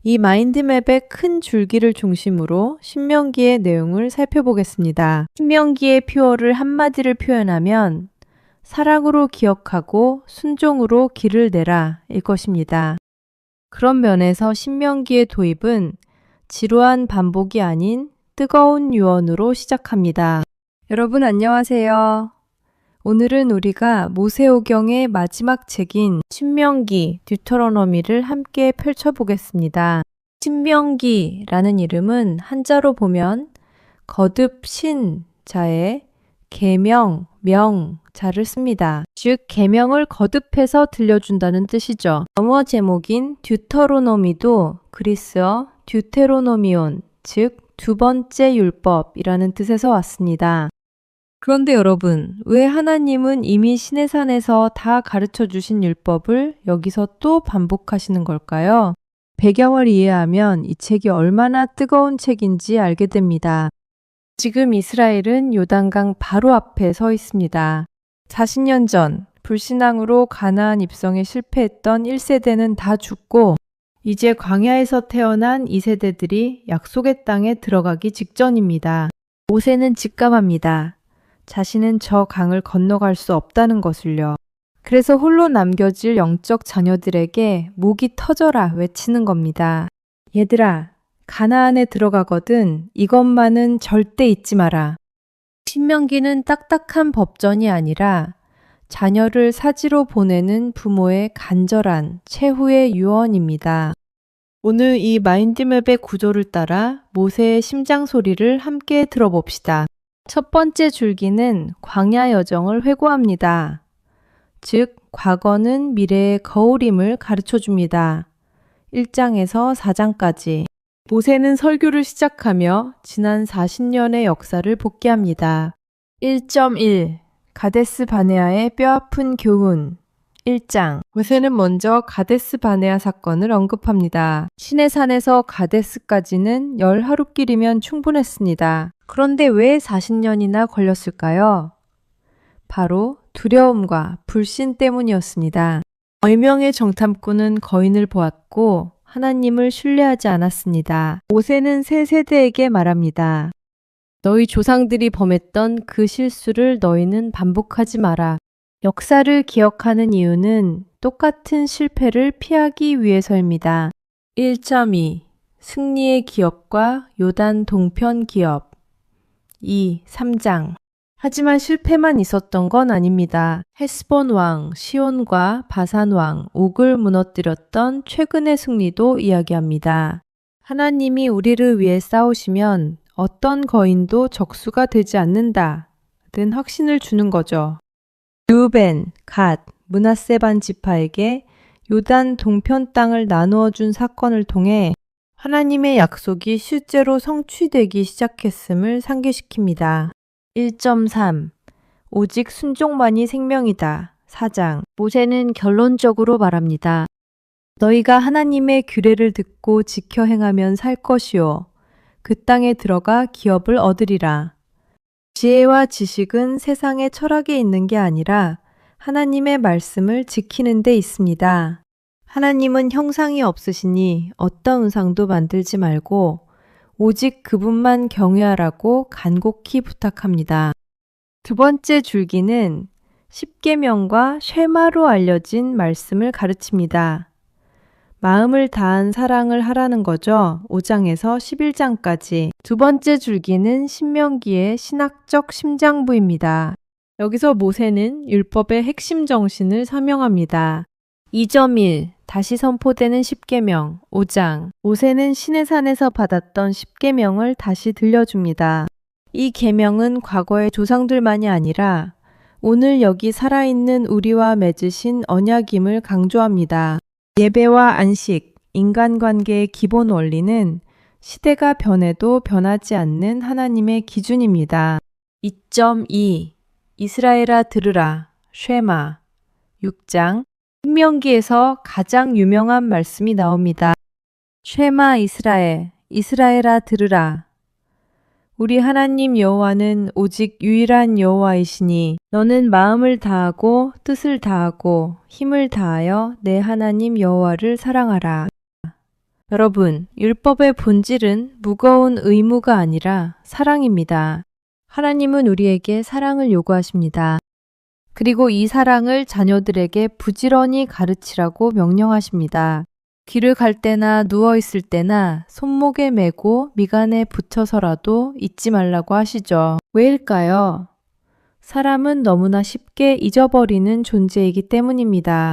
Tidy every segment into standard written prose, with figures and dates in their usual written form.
이 마인드맵의 큰 줄기를 중심으로 신명기의 내용을 살펴보겠습니다. 신명기의 표어를 한마디를 표현하면 사랑으로 기억하고 순종으로 길을 내라 일 것입니다. 그런 면에서 신명기의 도입은 지루한 반복이 아닌 뜨거운 유언으로 시작합니다. 여러분 안녕하세요. 오늘은 우리가 모세오경의 마지막 책인 신명기, 듀터로노미를 함께 펼쳐보겠습니다. 신명기라는 이름은 한자로 보면 거듭 신 자에 계명, 명 자를 씁니다. 즉 계명을 거듭해서 들려준다는 뜻이죠. 영어 제목인 듀터로노미도 그리스어 듀테로노미온, 즉 두 번째 율법이라는 뜻에서 왔습니다. 그런데 여러분, 왜 하나님은 이미 시내산에서 다 가르쳐 주신 율법을 여기서 또 반복하시는 걸까요? 배경을 이해하면 이 책이 얼마나 뜨거운 책인지 알게 됩니다. 지금 이스라엘은 요단강 바로 앞에 서 있습니다. 40년 전 불신앙으로 가나안 입성에 실패했던 1세대는 다 죽고 이제 광야에서 태어난 2세대들이 약속의 땅에 들어가기 직전입니다. 모세는 직감합니다. 자신은 저 강을 건너갈 수 없다는 것을요. 그래서 홀로 남겨질 영적 자녀들에게 목이 터져라 외치는 겁니다. 얘들아, 가나안에 들어가거든 이것만은 절대 잊지 마라. 신명기는 딱딱한 법전이 아니라 자녀를 사지로 보내는 부모의 간절한 최후의 유언입니다. 오늘 이 마인드맵의 구조를 따라 모세의 심장 소리를 함께 들어봅시다. 첫 번째 줄기는 광야 여정을 회고합니다. 즉, 과거는 미래의 거울임을 가르쳐 줍니다. 1장에서 4장까지. 모세는 설교를 시작하며 지난 40년의 역사를 복귀합니다. 1.1 가데스 바네아의 뼈아픈 교훈 1장 모세는 먼저 가데스 바네아 사건을 언급합니다. 시내산에서 가데스까지는 10하루길이면 충분했습니다. 그런데 왜 40년이나 걸렸을까요? 바로 두려움과 불신 때문이었습니다. 10명의 정탐꾼은 거인을 보았고 하나님을 신뢰하지 않았습니다. 모세는 새 세대에게 말합니다. 너희 조상들이 범했던 그 실수를 너희는 반복하지 마라. 역사를 기억하는 이유는 똑같은 실패를 피하기 위해서입니다. 1.2 승리의 기업과 요단 동편 기업 2. 3장 하지만 실패만 있었던 건 아닙니다. 헤스본 왕, 시온과 바산 왕, 옥을 무너뜨렸던 최근의 승리도 이야기합니다. 하나님이 우리를 위해 싸우시면 어떤 거인도 적수가 되지 않는다 는 확신을 주는 거죠. 르우벤, 갓, 므낫세 반 지파에게 요단 동편 땅을 나누어 준 사건을 통해 하나님의 약속이 실제로 성취되기 시작했음을 상기시킵니다. 1.3 오직 순종만이 생명이다. 4장 모세는 결론적으로 말합니다. 너희가 하나님의 규례를 듣고 지켜 행하면 살 것이요. 그 땅에 들어가 기업을 얻으리라. 지혜와 지식은 세상의 철학에 있는 게 아니라 하나님의 말씀을 지키는 데 있습니다. 하나님은 형상이 없으시니 어떤 우상도 만들지 말고 오직 그분만 경외하라고 간곡히 부탁합니다. 두 번째 줄기는 십계명과 쉐마로 알려진 말씀을 가르칩니다. 마음을 다한 사랑을 하라는 거죠. 5장에서 11장까지. 두 번째 줄기는 신명기의 신학적 심장부입니다. 여기서 모세는 율법의 핵심 정신을 설명합니다. 2.1 다시 선포되는 십계명 5장 모세는 시내산에서 받았던 십계명을 다시 들려줍니다. 이 계명은 과거의 조상들만이 아니라 오늘 여기 살아있는 우리와 맺으신 언약임을 강조합니다. 예배와 안식, 인간관계의 기본 원리는 시대가 변해도 변하지 않는 하나님의 기준입니다. 2.2 이스라엘아 들으라 쉐마 6장 신명기에서 가장 유명한 말씀이 나옵니다. 쉐마 이스라엘, 이스라엘아 들으라. 우리 하나님 여호와는 오직 유일한 여호와이시니 너는 마음을 다하고 뜻을 다하고 힘을 다하여 내 하나님 여호와를 사랑하라. 여러분, 율법의 본질은 무거운 의무가 아니라 사랑입니다. 하나님은 우리에게 사랑을 요구하십니다. 그리고 이 사랑을 자녀들에게 부지런히 가르치라고 명령하십니다. 길을 갈 때나 누워 있을 때나 손목에 메고 미간에 붙여서라도 잊지 말라고 하시죠. 왜일까요? 사람은 너무나 쉽게 잊어버리는 존재이기 때문입니다.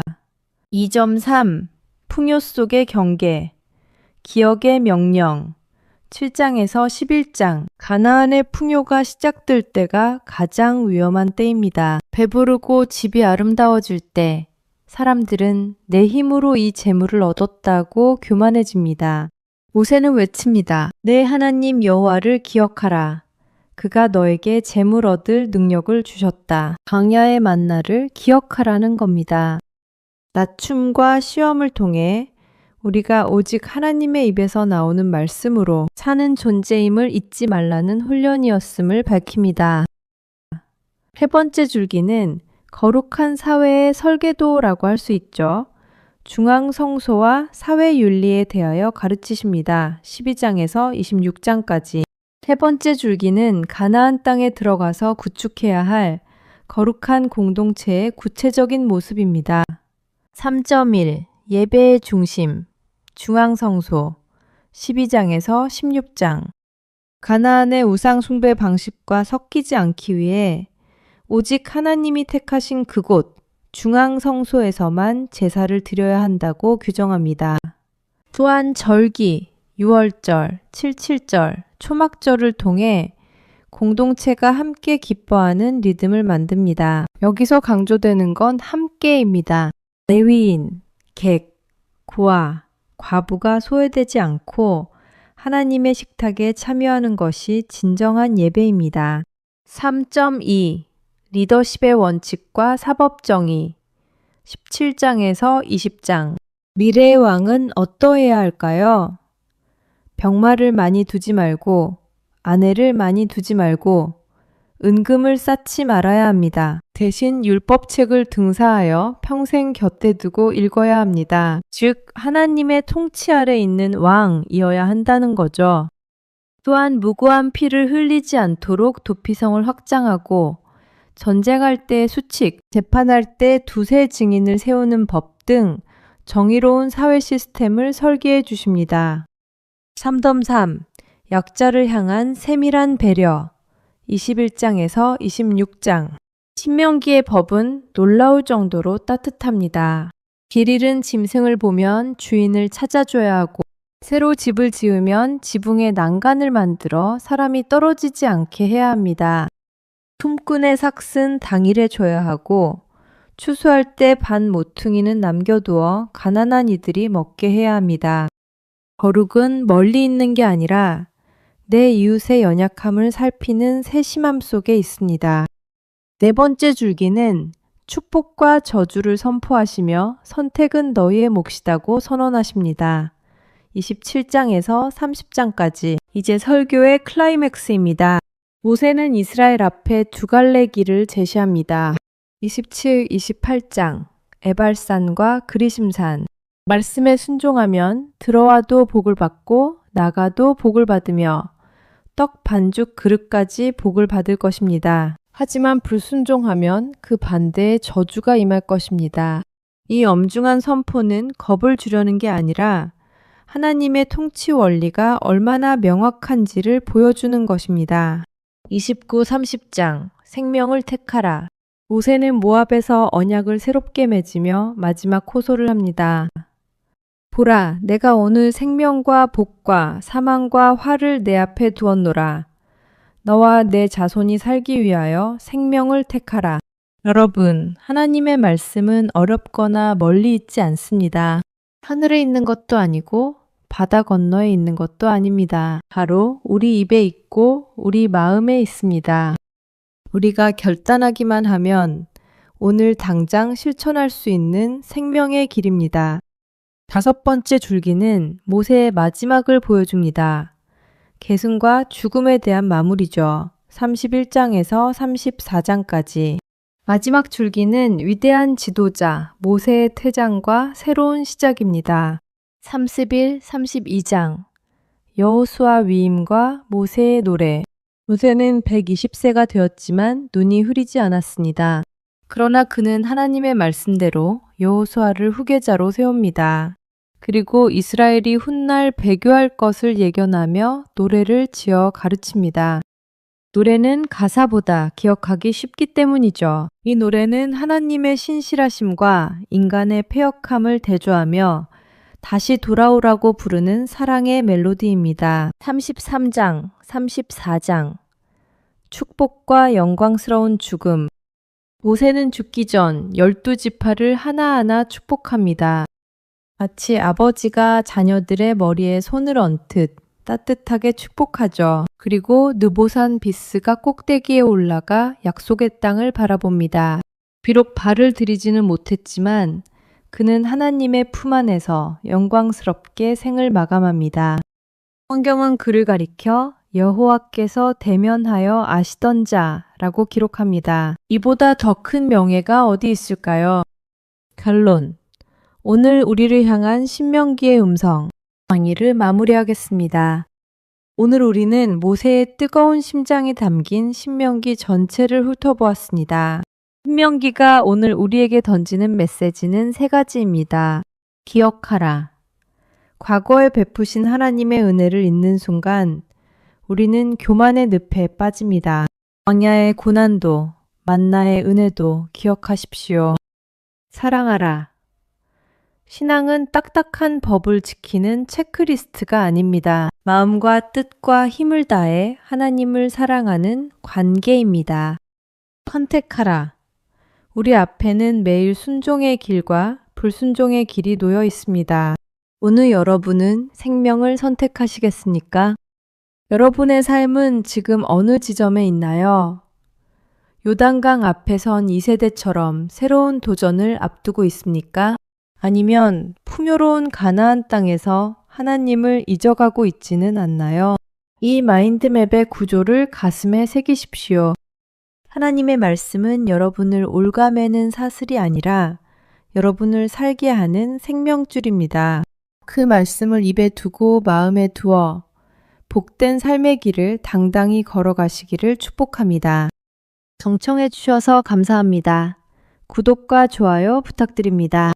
2.3 풍요 속의 경계 기억의 명령 7장에서 11장 가나안의 풍요가 시작될 때가 가장 위험한 때입니다. 배부르고 집이 아름다워질 때 사람들은 내 힘으로 이 재물을 얻었다고 교만해집니다. 모세는 외칩니다. 내 하나님 여호와를 기억하라. 그가 너에게 재물 얻을 능력을 주셨다. 광야의 만나를 기억하라는 겁니다. 낮춤과 시험을 통해 우리가 오직 하나님의 입에서 나오는 말씀으로 사는 존재임을 잊지 말라는 훈련이었음을 밝힙니다. 세 번째 줄기는 거룩한 사회의 설계도라고 할 수 있죠. 중앙성소와 사회윤리에 대하여 가르치십니다. 12장에서 26장까지. 세 번째 줄기는 가나안 땅에 들어가서 구축해야 할 거룩한 공동체의 구체적인 모습입니다. 3.1 예배의 중심 중앙성소 12장에서 16장 가나안의 우상 숭배 방식과 섞이지 않기 위해 오직 하나님이 택하신 그곳 중앙성소에서만 제사를 드려야 한다고 규정합니다. 또한 절기, 유월절, 칠칠절, 초막절을 통해 공동체가 함께 기뻐하는 리듬을 만듭니다. 여기서 강조되는 건 함께입니다. 레위인, 객, 고아, 과부가 소외되지 않고 하나님의 식탁에 참여하는 것이 진정한 예배입니다. 3.2 리더십의 원칙과 사법정의 17장에서 20장 미래의 왕은 어떠해야 할까요? 병마를 많이 두지 말고 아내를 많이 두지 말고 은금을 쌓지 말아야 합니다. 대신 율법책을 등사하여 평생 곁에 두고 읽어야 합니다. 즉 하나님의 통치 아래 있는 왕이어야 한다는 거죠. 또한 무고한 피를 흘리지 않도록 도피성을 확장하고 전쟁할 때 수칙, 재판할 때 두세 증인을 세우는 법 등 정의로운 사회 시스템을 설계해 주십니다. 3.3 약자를 향한 세밀한 배려 21장에서 26장 신명기의 법은 놀라울 정도로 따뜻합니다. 길 잃은 짐승을 보면 주인을 찾아줘야 하고 새로 집을 지으면 지붕에 난간을 만들어 사람이 떨어지지 않게 해야 합니다. 품꾼의 삭은 당일에 줘야 하고 추수할 때 반 모퉁이는 남겨두어 가난한 이들이 먹게 해야 합니다. 거룩은 멀리 있는 게 아니라 내 이웃의 연약함을 살피는 세심함 속에 있습니다. 네 번째 줄기는 축복과 저주를 선포하시며 선택은 너희의 몫이다고 선언하십니다. 27장에서 30장까지 이제 설교의 클라이맥스입니다. 모세는 이스라엘 앞에 두 갈래 길을 제시합니다. 27, 28장 에발산과 그리심산 말씀에 순종하면 들어와도 복을 받고 나가도 복을 받으며 떡 반죽 그릇까지 복을 받을 것입니다. 하지만 불순종하면 그 반대에 저주가 임할 것입니다. 이 엄중한 선포는 겁을 주려는 게 아니라 하나님의 통치 원리가 얼마나 명확한지를 보여주는 것입니다. 29, 30장 생명을 택하라. 모세는 모압에서 언약을 새롭게 맺으며 마지막 호소를 합니다. 보라, 내가 오늘 생명과 복과 사망과 화를 내 앞에 두었노라. 너와 내 자손이 살기 위하여 생명을 택하라. 여러분, 하나님의 말씀은 어렵거나 멀리 있지 않습니다. 하늘에 있는 것도 아니고 바다 건너에 있는 것도 아닙니다. 바로 우리 입에 있고 우리 마음에 있습니다. 우리가 결단하기만 하면 오늘 당장 실천할 수 있는 생명의 길입니다. 다섯 번째 줄기는 모세의 마지막을 보여줍니다. 계승과 죽음에 대한 마무리죠. 31장에서 34장까지. 마지막 줄기는 위대한 지도자 모세의 퇴장과 새로운 시작입니다. 30일 32장 여호수아 위임과 모세의 노래. 모세는 120세가 되었지만 눈이 흐리지 않았습니다. 그러나 그는 하나님의 말씀대로 여호수아를 후계자로 세웁니다. 그리고 이스라엘이 훗날 배교할 것을 예견하며 노래를 지어 가르칩니다. 노래는 가사보다 기억하기 쉽기 때문이죠. 이 노래는 하나님의 신실하심과 인간의 패역함을 대조하며 다시 돌아오라고 부르는 사랑의 멜로디입니다. 33장, 34장 축복과 영광스러운 죽음. 모세는 죽기 전 12지파를 하나하나 축복합니다. 마치 아버지가 자녀들의 머리에 손을 얹듯 따뜻하게 축복하죠. 그리고 느보산 비스가 꼭대기에 올라가 약속의 땅을 바라봅니다. 비록 발을 들이지는 못했지만 그는 하나님의 품 안에서 영광스럽게 생을 마감합니다. 성경은 그를 가리켜 여호와께서 대면하여 아시던 자라고 기록합니다. 이보다 더 큰 명예가 어디 있을까요? 결론. 오늘 우리를 향한 신명기의 음성, 강의를 마무리하겠습니다. 오늘 우리는 모세의 뜨거운 심장이 담긴 신명기 전체를 훑어보았습니다. 신명기가 오늘 우리에게 던지는 메시지는 세 가지입니다. 기억하라. 과거에 베푸신 하나님의 은혜를 잊는 순간 우리는 교만의 늪에 빠집니다. 광야의 고난도, 만나의 은혜도 기억하십시오. 사랑하라. 신앙은 딱딱한 법을 지키는 체크리스트가 아닙니다. 마음과 뜻과 힘을 다해 하나님을 사랑하는 관계입니다. 선택하라. 우리 앞에는 매일 순종의 길과 불순종의 길이 놓여 있습니다. 오늘 여러분은 생명을 선택하시겠습니까? 여러분의 삶은 지금 어느 지점에 있나요? 요단강 앞에 선 2세대처럼 새로운 도전을 앞두고 있습니까? 아니면 풍요로운 가나안 땅에서 하나님을 잊어가고 있지는 않나요? 이 마인드맵의 구조를 가슴에 새기십시오. 하나님의 말씀은 여러분을 올가매는 사슬이 아니라 여러분을 살게 하는 생명줄입니다. 그 말씀을 입에 두고 마음에 두어 복된 삶의 길을 당당히 걸어가시기를 축복합니다. 경청해 주셔서 감사합니다. 구독과 좋아요 부탁드립니다.